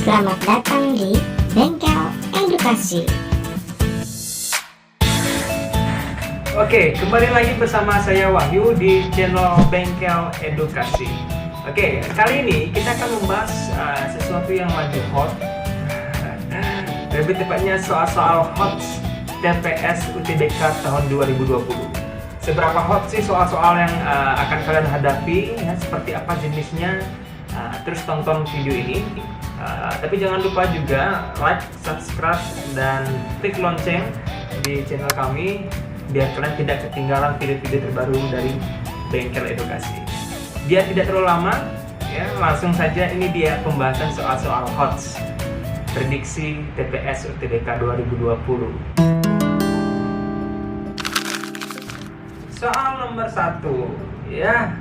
Selamat datang di Bengkel Edukasi. Oke, kembali lagi bersama saya Wahyu di channel Bengkel Edukasi. Oke, kali ini kita akan membahas sesuatu yang lagi hot. Lebih tepatnya soal-soal hot TPS UTBK tahun 2020. Seberapa hot sih soal-soal yang akan kalian hadapi, ya, seperti apa jenisnya, terus tonton video ini. Tapi jangan lupa juga like, subscribe, dan klik lonceng di channel kami biar kalian tidak ketinggalan video-video terbaru dari Bengkel Edukasi. Biar tidak terlalu lama, ya, langsung saja ini dia pembahasan soal-soal HOTS prediksi TPS UTBK 2020. Soal nomor 1, ya,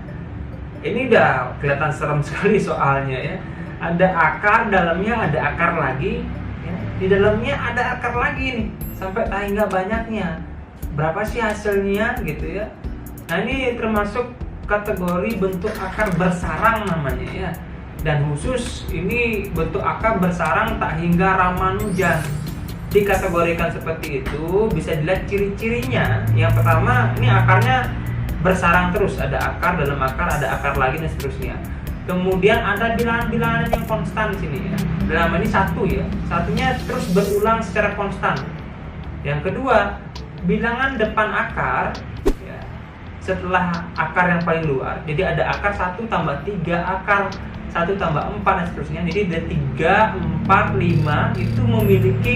ini udah kelihatan serem sekali soalnya, ya. Ada akar, dalamnya ada akar lagi, ya. Di dalamnya ada akar lagi nih, sampai tak hingga banyaknya. Berapa sih hasilnya gitu ya? Nah, ini termasuk kategori bentuk akar bersarang namanya, ya. Dan khusus ini bentuk akar bersarang tak hingga Ramanujan. Dikategorikan seperti itu, bisa dilihat ciri-cirinya. Yang pertama, ini akarnya bersarang terus, ada akar, dalam akar ada akar lagi, dan seterusnya. Kemudian ada bilangan-bilangan yang konstan di sini, ya. Dalam ini satu, ya, satunya terus berulang secara konstan. Yang kedua, bilangan depan akar, ya, setelah akar yang paling luar. Jadi ada akar 1 tambah 3, akar 1 tambah 4, dan seterusnya. Jadi ada 3, 4, 5 itu memiliki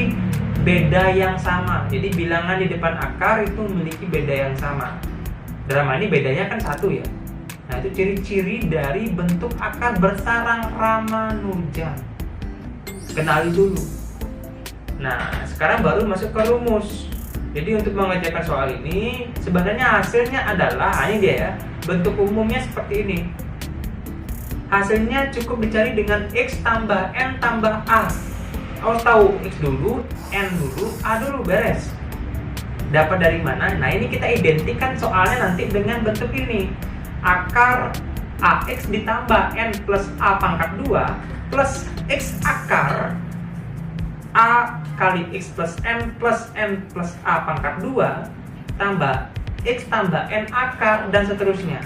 beda yang sama. Jadi bilangan di depan akar itu memiliki beda yang sama. Dalam hal ini bedanya kan 1, ya. Nah, itu ciri-ciri dari bentuk akar bersarang Ramanujan. Kenali dulu. Nah, sekarang baru masuk ke rumus. Jadi untuk mengerjakan soal ini, sebenarnya hasilnya adalah, ini dia, ya, bentuk umumnya seperti ini. Hasilnya cukup dicari dengan X tambah N tambah A. Harus tahu X dulu, N dulu, A dulu, beres. Dapat dari mana? Nah, ini kita identikkan soalnya nanti dengan bentuk ini. Akar AX ditambah N plus A pangkat 2 plus X akar A kali X plus N plus A pangkat 2 tambah X tambah N akar, dan seterusnya.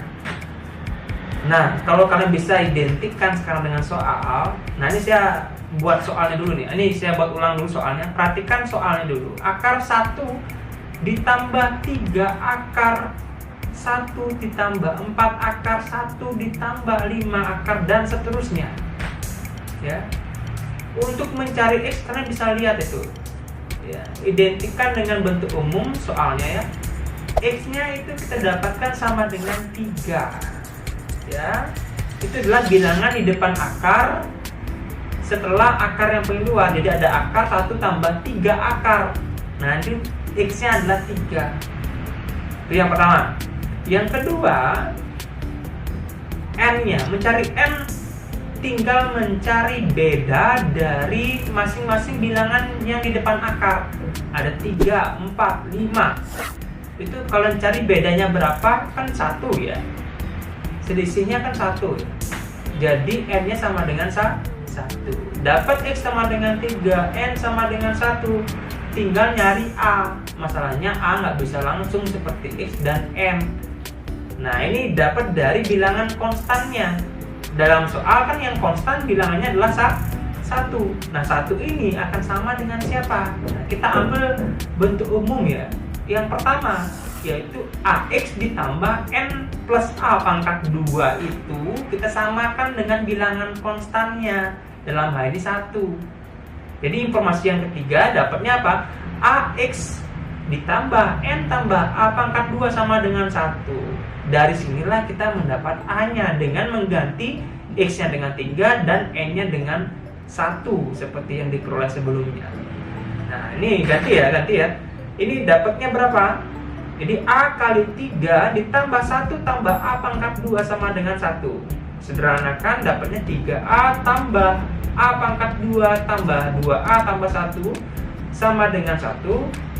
Nah, kalau kalian bisa identikkan sekarang dengan soal, nah ini saya buat soalnya dulu nih. Ini saya buat ulang dulu soalnya. Perhatikan soalnya dulu. Akar 1 ditambah 3 akar 1 ditambah 4 akar 1 ditambah 5 akar, dan seterusnya, ya. Untuk mencari X, kalian bisa lihat itu, ya, identikkan dengan bentuk umum soalnya, ya. X nya itu kita dapatkan sama dengan 3, ya. Itu adalah bilangan di depan akar setelah akar yang paling luar. Jadi ada akar 1 tambah 3 akar. Nah, nanti X nya adalah 3. Itu yang pertama. Yang kedua, N-nya, mencari N tinggal mencari beda dari masing-masing bilangan yang di depan akar. Ada 3, 4, 5. Itu kalau cari bedanya berapa, kan 1, ya. Selisihnya kan 1, ya. Jadi N-nya sama dengan 1. Dapat X sama dengan 3, N sama dengan 1. Tinggal nyari A. Masalahnya A nggak bisa langsung seperti X dan N. Nah, ini dapat dari bilangan konstannya. Dalam soal kan yang konstan bilangannya adalah 1. Nah, 1 ini akan sama dengan siapa? Nah, kita ambil bentuk umum, ya. Yang pertama, yaitu AX ditambah N plus A pangkat 2 itu kita samakan dengan bilangan konstannya. Dalam hal ini 1. Jadi informasi yang ketiga dapatnya apa? AX ditambah N tambah A pangkat 2 sama dengan 1. Dari sinilah kita mendapat A-nya dengan mengganti X-nya dengan 3 dan N-nya dengan 1 seperti yang diperoleh sebelumnya. Nah, ini ganti ya. Ini dapatnya berapa? Jadi A kali 3 ditambah 1 tambah A pangkat 2 sama dengan 1. Sederhanakan, dapatnya 3A tambah A pangkat 2 tambah 2A tambah 1 sama dengan 1.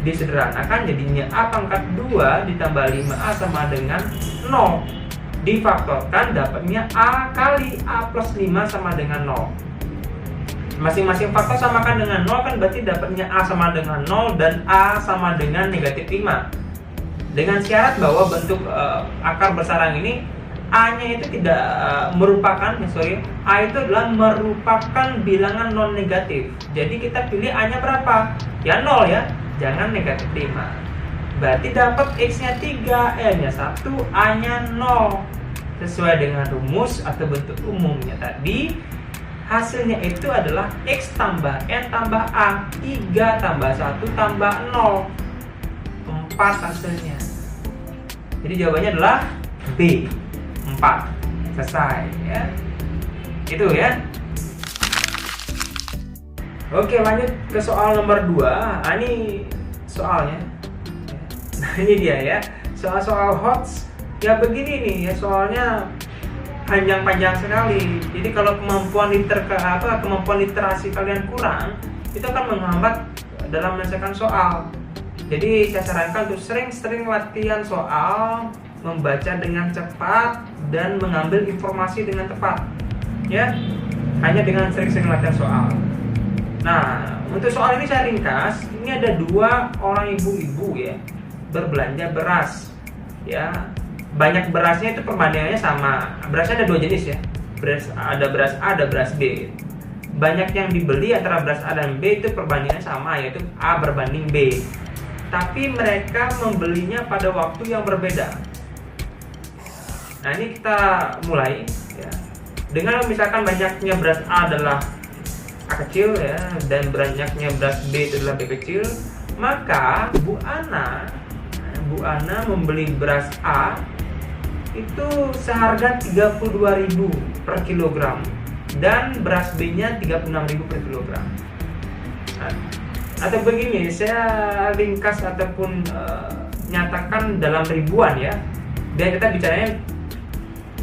Disederhanakan jadinya A pangkat 2 ditambah 5A sama dengan 0. Difaktorkan dapatnya A kali A plus 5 sama dengan 0. Masing-masing faktor samakan dengan 0 kan berarti dapatnya A sama dengan 0 dan A sama dengan negatif 5. Dengan syarat bahwa bentuk akar bersarang ini A-nya itu tidak merupakan, A itu adalah merupakan bilangan non negatif. Jadi kita pilih A-nya berapa? Ya 0 ya, jangan negatif 5. Berarti dapat X-nya 3, N-nya 1, A-nya 0. Sesuai dengan rumus atau bentuk umumnya tadi, hasilnya itu adalah X tambah N tambah A, 3 tambah 1 tambah 0, 4 hasilnya. Jadi jawabannya adalah B, 4. Selesai ya. Itu ya. Oke, lanjut ke soal nomor 2. Ini soalnya. Nah, ini dia ya. Soal-soal HOTS. Ya begini nih ya, soalnya panjang-panjang sekali. Jadi kalau kemampuan literasi kalian kurang, itu akan menghambat dalam menyelesaikan soal. Jadi saya sarankan untuk sering-sering latihan soal, membaca dengan cepat dan mengambil informasi dengan tepat. Ya, hanya dengan sering-sering latihan soal. Nah, untuk soal ini saya ringkas. Ini ada 2 orang ibu-ibu ya, berbelanja beras. Ya, banyak berasnya itu perbandingannya sama. Berasnya ada 2 jenis ya. Ada beras A, ada beras B. Banyak yang dibeli antara beras A dan B itu perbandingannya sama, yaitu A berbanding B. Tapi mereka membelinya pada waktu yang berbeda. Nah, ini kita mulai ya. Dengan misalkan banyaknya beras A adalah A kecil ya, dan banyaknya beras B itu adalah B kecil, maka Bu Ana membeli beras A itu seharga 32.000 per kilogram dan beras B-nya 36.000 per kilogram. Nah, atau begini, saya ringkas ataupun nyatakan dalam ribuan ya. Dan kita bicaranya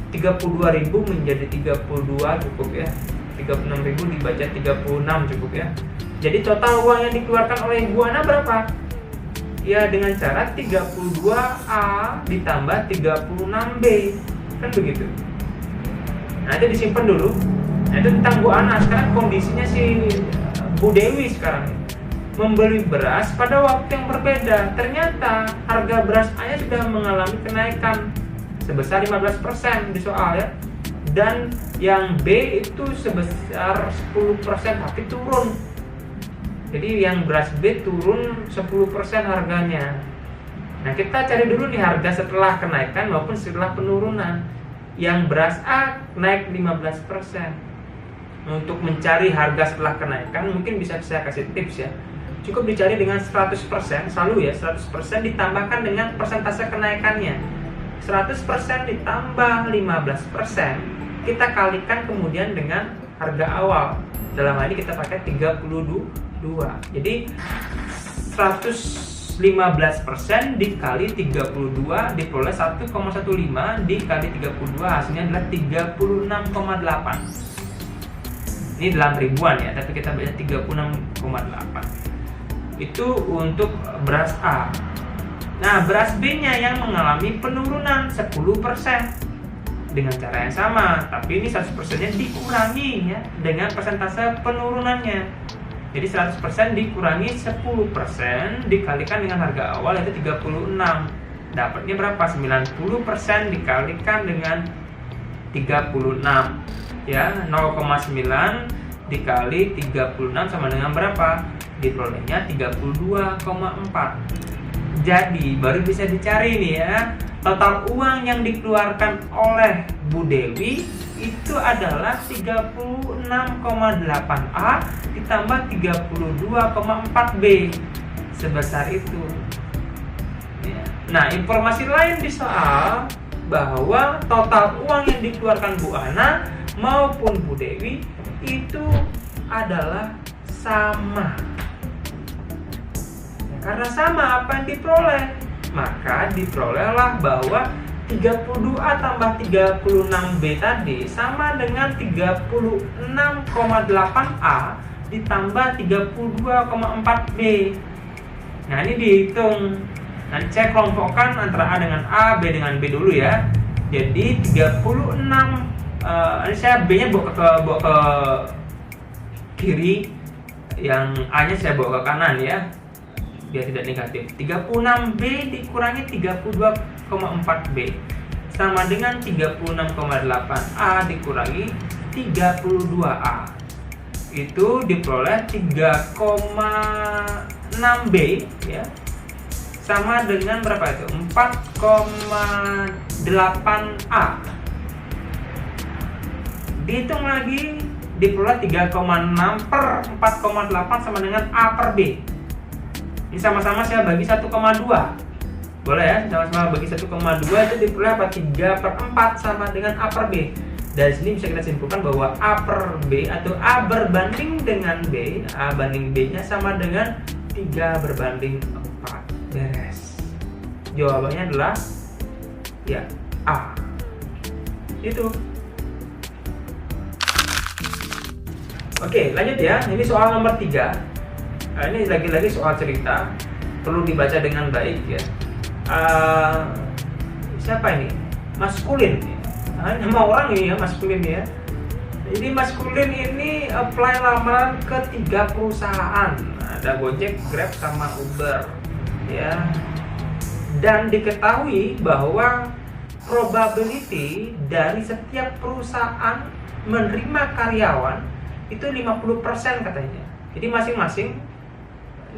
32.000 menjadi 32 cukup ya. 36.000 dibaca 36 cukup ya. Jadi total uang yang dikeluarkan oleh Bu Ana berapa? Ya dengan cara 32A ditambah 36B, kan begitu. Nah itu disimpan dulu. Nah itu tentang Bu Ana. Sekarang kondisinya si Bu Dewi sekarang membeli beras pada waktu yang berbeda. Ternyata harga beras A-nya sudah mengalami kenaikan sebesar 15% di soal ya. Dan yang B itu sebesar 10% tapi turun. Jadi yang beras B turun 10% harganya. Nah kita cari dulu nih harga setelah kenaikan maupun setelah penurunan. Yang beras A naik 15%. Untuk mencari harga setelah kenaikan mungkin bisa saya kasih tips ya. Cukup dicari dengan 100%, selalu ya 100% ditambahkan dengan persentase kenaikannya. 100% ditambah 15%, kita kalikan kemudian dengan harga awal. Dalam hal ini kita pakai 32. Jadi 115% dikali 32 diperoleh 1,15 dikali 32 hasilnya adalah 36,8. Ini dalam ribuan ya, tapi kita baca 36,8. Itu untuk beras A. Nah, beras B-nya yang mengalami penurunan 10% dengan cara yang sama, tapi ini 100%-nya dikurangi ya dengan persentase penurunannya. Jadi 100% dikurangi 10% dikalikan dengan harga awal yaitu 36. Dapatnya berapa? 90% dikalikan dengan 36. Ya, 0,9 dikali 36 sama dengan berapa? Diperolehnya 32,4. Jadi baru bisa dicari nih ya. Total uang yang dikeluarkan oleh Bu Dewi itu adalah 36,8A ditambah 32,4B, sebesar itu. Nah, informasi lain di soal bahwa total uang yang dikeluarkan Bu Ana maupun Bu Dewi itu adalah sama. Karena sama apa yang diperoleh, maka diperolehlah bahwa 32A tambah 36B tadi sama dengan 36,8A ditambah 32,4B. Nah ini dihitung. Nanti saya kelompokkan antara A dengan A, B dengan B dulu ya. Jadi 36, ini saya B nya bawa ke kiri, yang A-nya saya bawa ke kanan ya, biar tidak negatif. 36B dikurangi 32,4B sama dengan 36,8A dikurangi 32A. Itu diperoleh 3,6B ya, sama dengan berapa itu? 4,8A. Dihitung lagi, diperoleh 3,6 per 4,8 sama dengan A per B. Ini sama-sama saya bagi 1,2. Boleh ya, sama-sama bagi 1,2 itu diperoleh apa? 3 per 4 sama dengan A per B. Dari sini bisa kita simpulkan bahwa A per B atau A berbanding dengan B, A banding B nya sama dengan 3 berbanding 4. Beres. Jawabannya adalah ya A. Itu. Oke, lanjut ya. Ini soal nomor 3. Nah, ini lagi-lagi soal cerita, perlu dibaca dengan baik ya. Siapa ini? Maskulin. Nama orang ini ya, maskulin ya. Jadi maskulin ini apply lamaran ke 3 perusahaan. Ada Gojek, Grab, sama Uber ya. Dan diketahui bahwa probability dari setiap perusahaan menerima karyawan itu 50% katanya. Jadi masing-masing,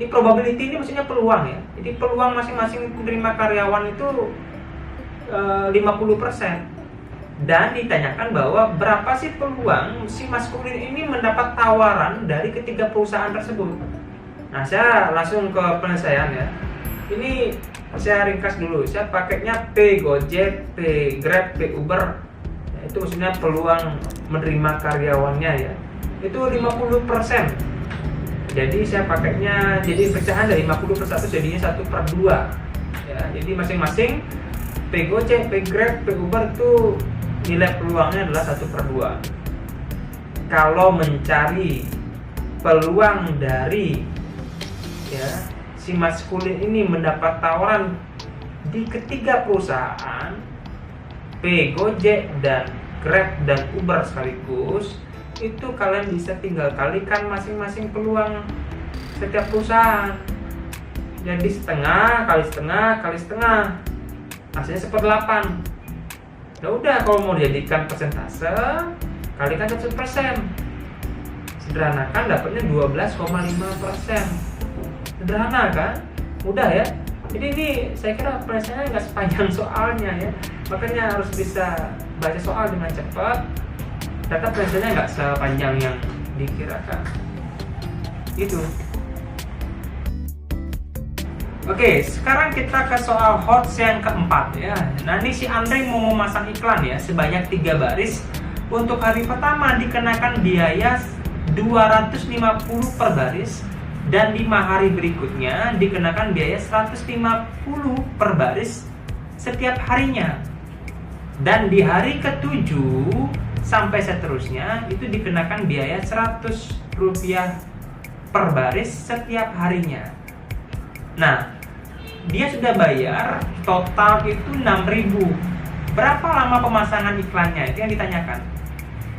ini probability ini maksudnya peluang ya. Jadi peluang masing-masing menerima karyawan itu 50%. Dan ditanyakan bahwa berapa sih peluang si maskulin ini mendapat tawaran dari ketiga perusahaan tersebut. Nah, saya langsung ke penyelesaian ya. Ini saya ringkas dulu. Saya pakainya P Gojek, P Grab, P Uber. Ya, itu maksudnya peluang menerima karyawannya ya. Itu 50%. Jadi saya pakainya, jadi pecahan dari 50 per 1 jadinya 1/2 ya. Jadi masing-masing P Gojek, P Grab, P Uber itu nilai peluangnya adalah 1/2. Kalau mencari peluang dari ya si maskulin ini mendapat tawaran di ketiga perusahaan P Gojek dan Grab dan Uber sekaligus, itu kalian bisa tinggal kalikan masing-masing peluang setiap perusahaan. Jadi setengah kali setengah kali setengah, hasilnya 1/8. Ya udah, kalau mau dijadikan persentase kalikan 100%. Sederhanakan dapatnya 12,5%. Sederhana kan? Mudah ya. Jadi ini saya kira penyelesaiannya nggak sepanjang soalnya ya. Makanya harus bisa baca soal dengan cepat. Data penyelesaiannya nggak sepanjang yang dikirakan. Itu. Oke, sekarang kita ke soal HOTS yang keempat ya. Nah, ini si Andre mau memasang iklan ya sebanyak 3 baris. Untuk hari pertama dikenakan biaya 250 per baris, dan 5 hari berikutnya dikenakan biaya 150 per baris setiap harinya. Dan di hari ke-7 sampai seterusnya itu dikenakan biaya Rp100 per baris setiap harinya. Nah, dia sudah bayar total itu 6.000. Berapa lama pemasangan iklannya? Itu yang ditanyakan.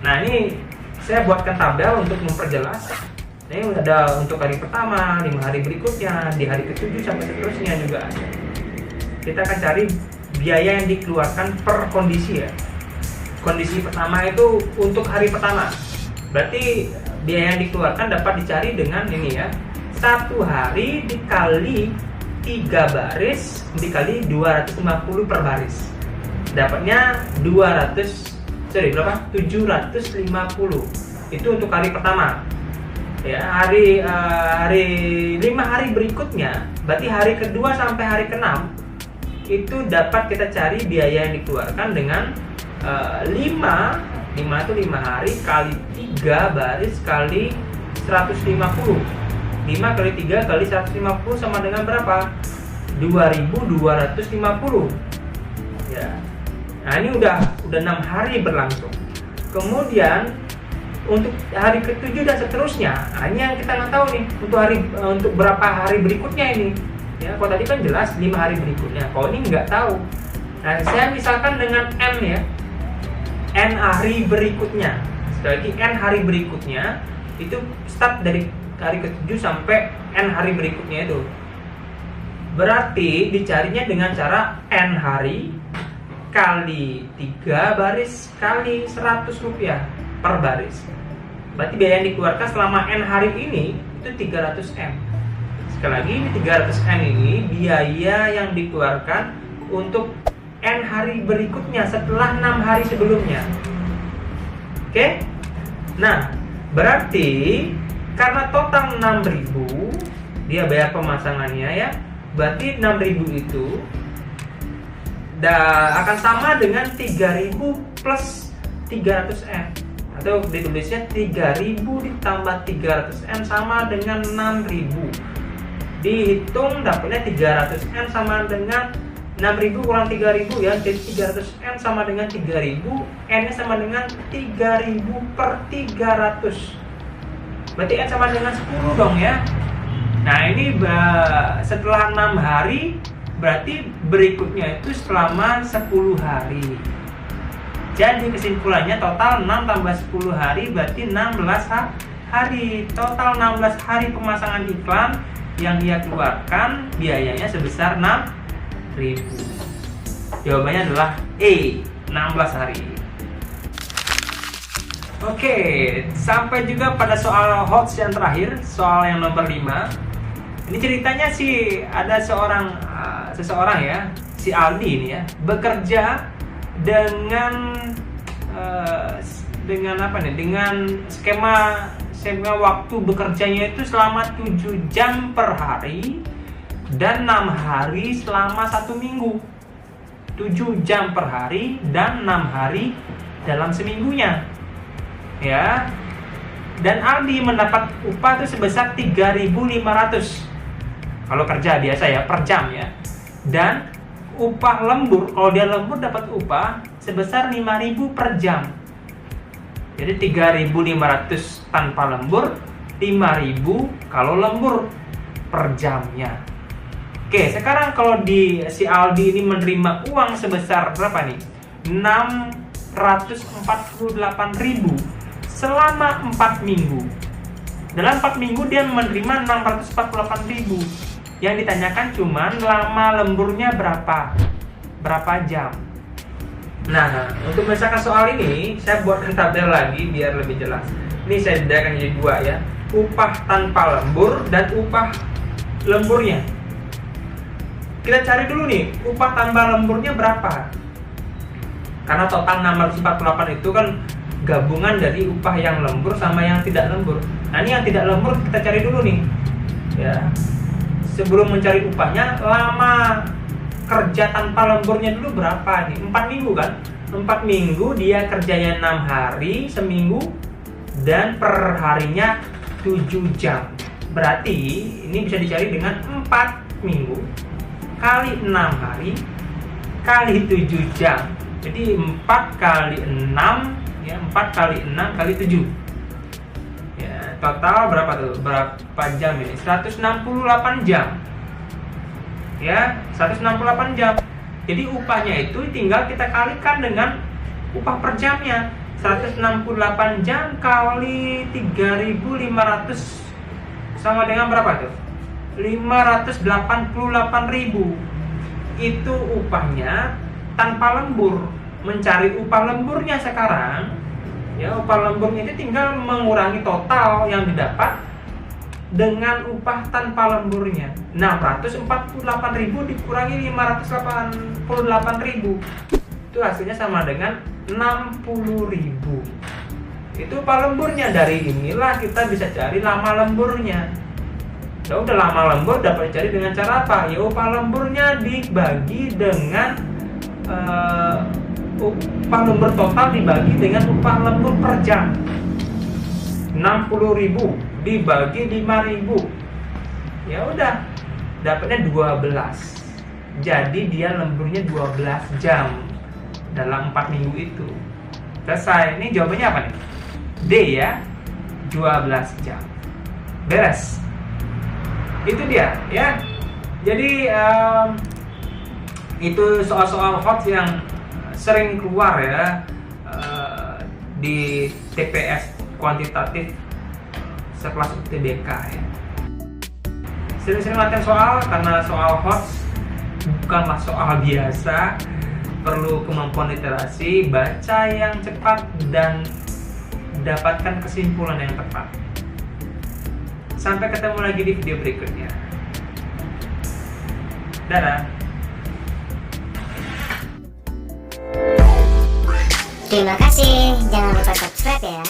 Nah, ini saya buatkan tabel untuk memperjelas. Ini ada untuk hari pertama, 5 hari berikutnya, di hari ke-7 sampai seterusnya juga ada. Kita akan cari biaya yang dikeluarkan per kondisi ya. Kondisi pertama itu untuk hari pertama. Berarti biaya yang dikeluarkan dapat dicari dengan ini ya. 1 hari dikali 3 baris dikali 250 per baris. Dapatnya 750. Itu untuk hari pertama. Ya, hari 5 hari berikutnya, berarti hari kedua sampai hari ke-6 itu dapat kita cari biaya yang dikeluarkan dengan 5 itu 5 hari kali 3 baris kali 150. 5 kali 3 kali 150 sama dengan berapa? 2.250 ya. Nah, ini udah 6 hari berlangsung. Kemudian untuk hari ke-7 dan seterusnya, nah ini yang kita nggak tahu nih untuk berapa hari berikutnya ini ya. Kalau tadi kan jelas 5 hari berikutnya, kalau ini nggak tahu. Nah, saya misalkan dengan N ya, N hari berikutnya. Sekali lagi, N hari berikutnya itu start dari hari ke-7 sampai N hari berikutnya itu. Berarti dicarinya dengan cara N hari kali 3 baris kali 100 rupiah per baris. Berarti biaya yang dikeluarkan selama N hari ini itu 300M. Sekali lagi, ini 300M ini biaya yang dikeluarkan untuk N hari berikutnya setelah 6 hari sebelumnya. Oke? Nah, berarti karena total 6.000 dia bayar pemasangannya ya. Berarti 6.000 itu akan sama dengan 3.000 plus 300M. Atau ditulisnya 3.000 ditambah 300M sama dengan 6.000. Dihitung dapatnya 300M sama dengan 6.000 kurang 3.000 ya. Jadi 300M sama dengan 3.000, N nya sama dengan 3.000 per 300. Berarti N sama dengan 10 dong ya. Nah ini setelah 6 hari, berarti berikutnya itu selama 10 hari. Jadi kesimpulannya total 6 tambah 10 hari berarti 16 hari. Total 16 hari pemasangan iklan yang dia keluarkan biayanya sebesar 6.000. Jawabannya adalah E, 16 hari. Oke, sampai juga pada soal HOTS yang terakhir, soal yang nomor 5. Ini ceritanya sih ada seseorang ya, si Aldi ini ya, bekerja dengan skema waktu bekerjanya itu selama 7 jam per hari dan 6 hari selama 1 minggu. 7 jam per hari dan 6 hari dalam seminggunya. Ya. Dan Aldi mendapat upah itu sebesar 3.500 kalau kerja biasa ya, per jam ya. Dan upah lembur, kalau dia lembur dapat upah sebesar 5.000 per jam. Jadi 3.500 tanpa lembur, 5.000 kalau lembur per jamnya. Oke, sekarang kalau si Aldi ini menerima uang sebesar berapa nih? 648.000 selama 4 minggu. Dalam 4 minggu dia menerima 648.000. Yang ditanyakan cuman lama lemburnya berapa jam. Nah, untuk misalkan soal ini saya buatkan tabel lagi biar lebih jelas. Ini saya bedakan jadi 2 ya. Upah tanpa lembur dan upah lemburnya. Kita cari dulu nih, upah tanpa lemburnya berapa? Karena total 648 itu kan gabungan dari upah yang lembur sama yang tidak lembur. Nah, ini yang tidak lembur kita cari dulu nih. Ya. Sebelum mencari upahnya, lama kerja tanpa lemburnya dulu berapa nih? 4 minggu kan? 4 minggu dia kerjanya 6 hari seminggu dan per harinya 7 jam. Berarti ini bisa dicari dengan 4 minggu kali 6 hari kali 7 jam. Jadi 4 kali 6 ya, 4 kali 6 kali 7. Ya, total berapa tuh? Berapa jam ini? 168 jam. Ya, 168 jam. Jadi upahnya itu tinggal kita kalikan dengan upah per jamnya. 168 jam kali 3.500 sama dengan berapa tuh? 588.000. Itu upahnya tanpa lembur. Mencari upah lemburnya sekarang, ya upah lemburnya itu tinggal mengurangi total yang didapat dengan upah tanpa lemburnya. 648.000 dikurangi 588.000 itu hasilnya sama dengan 60.000. Itu upah lemburnya. Dari inilah kita bisa cari lama lemburnya. Ya udah, lama lembur dapat cari dengan cara apa? Ya upah lemburnya dibagi dengan upah lembur total dibagi dengan upah lembur per jam. 60.000 dibagi 5.000. Ya udah, dapatnya 12. Jadi dia lemburnya 12 jam dalam 4 minggu itu. Selesai. Ini jawabannya apa nih? D ya. 12 jam. Beres. Itu dia ya. Jadi itu soal-soal HOTS yang sering keluar ya di TPS kuantitatif sekelas UTBK ya. Sering-sering latihan soal, karena soal HOTS bukanlah soal biasa. Perlu kemampuan literasi, baca yang cepat, dan dapatkan kesimpulan yang tepat. Sampai ketemu lagi di video berikutnya. Dadah. Terima kasih, jangan lupa subscribe ya.